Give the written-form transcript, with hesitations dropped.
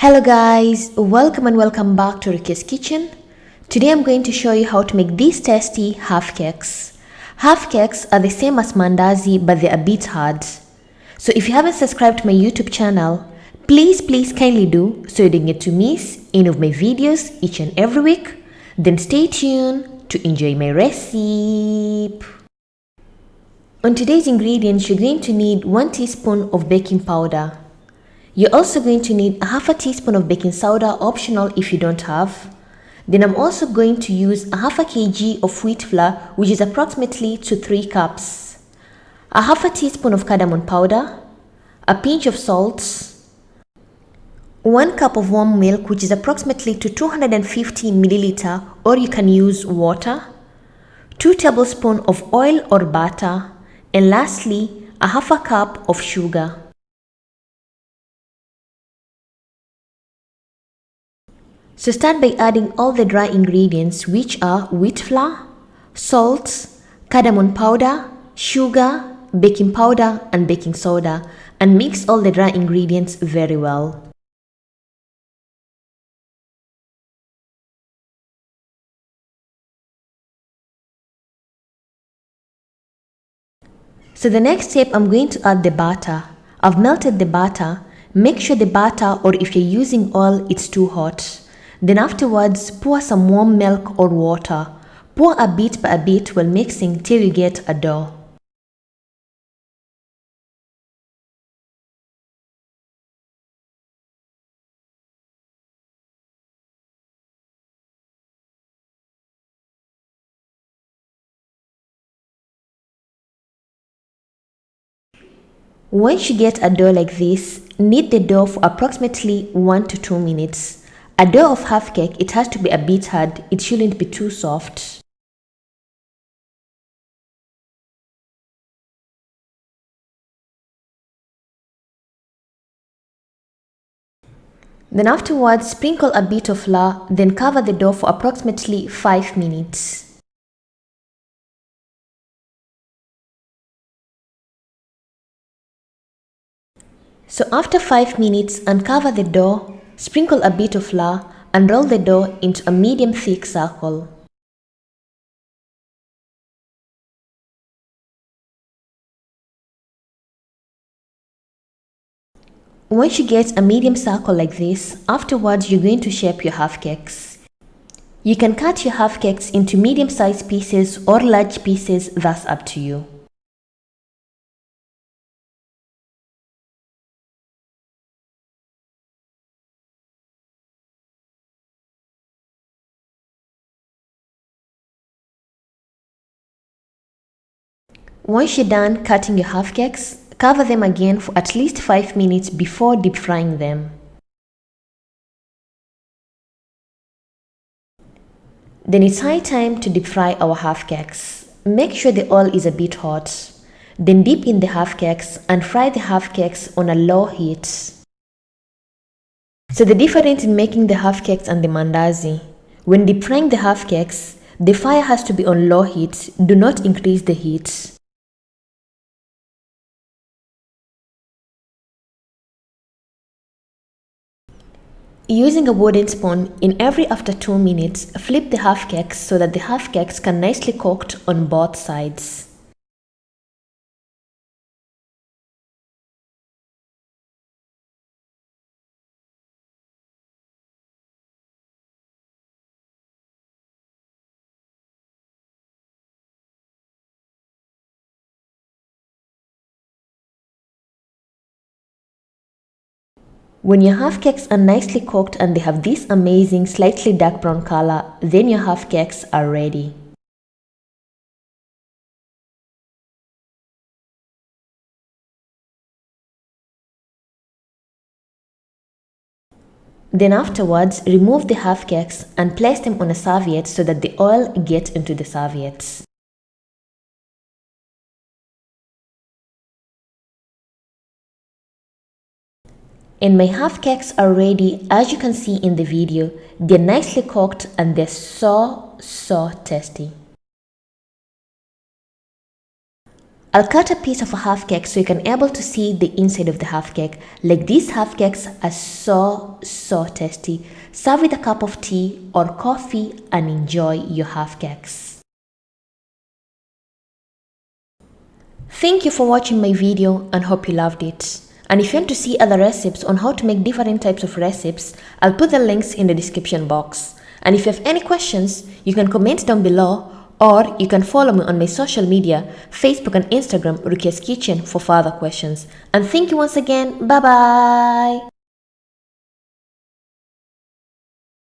Hello guys, welcome and welcome back to Rukias kitchen. Today I'm going to show you how to make these tasty half cakes. Half cakes are the same as maandazi but they are a bit hard. So if you haven't subscribed to my YouTube channel, please kindly do so you don't get to miss any of my videos each and every week. Then stay tuned to enjoy my recipe. On today's ingredients, you're going to need 1 teaspoon of baking powder. You're also going to need a half a teaspoon of baking soda, optional if you don't have. Then I'm also going to use a half a kg of wheat flour, which is approximately to 3 cups. A half a teaspoon of cardamom powder, a pinch of salt, 1 cup of warm milk, which is approximately to 250 milliliter, or you can use water, 2 tablespoons of oil or butter, and lastly, a half a cup of sugar. So start by adding all the dry ingredients, which are wheat flour, salt, cardamom powder, sugar, baking powder, and baking soda, and mix all the dry ingredients very well. So the next step, I'm going to add the butter. I've melted the butter. Make sure the butter, or if you're using oil, it's too hot. Then afterwards, pour some warm milk or water. Pour a bit by a bit while mixing till you get a dough. Once you get a dough like this, knead the dough for approximately 1 to 2 minutes. A dough of half cake, it has to be a bit hard, it shouldn't be too soft. Then afterwards, sprinkle a bit of flour, then cover the dough for approximately 5 minutes. So after 5 minutes, uncover the dough, sprinkle a bit of flour, and roll the dough into a medium thick circle. Once you get a medium circle like this, afterwards you're going to shape your half cakes. You can cut your half cakes into medium-sized pieces or large pieces, that's up to you. Once you're done cutting your half cakes, cover them again for at least 5 minutes before deep frying them. Then it's high time to deep fry our half cakes. Make sure the oil is a bit hot. Then dip in the half cakes and fry the half cakes on a low heat. So the difference in making the half cakes and the maandazi: when deep frying the half cakes, the fire has to be on low heat, do not increase the heat. Using a wooden spoon, in every after 2 minutes, flip the half cakes so that the half cakes can nicely cooked on both sides. When your half cakes are nicely cooked and they have this amazing slightly dark brown color, then your half cakes are ready. Then afterwards, remove the half cakes and place them on a serviette so that the oil gets into the serviettes. And my half cakes are ready. As you can see in the video, they're nicely cooked and they're so tasty. I'll cut a piece of a half cake so you can able to see the inside of the half cake. Like, these half cakes are so tasty. Serve with a cup of tea or coffee and enjoy your half cakes. Thank you for watching my video and hope you loved it. And if you want to see other recipes on how to make different types of recipes, I'll put the links in the description box. And if you have any questions, you can comment down below, or you can follow me on my social media, Facebook and Instagram, Rukias Kitchen, for further questions. And thank you once again. Bye bye.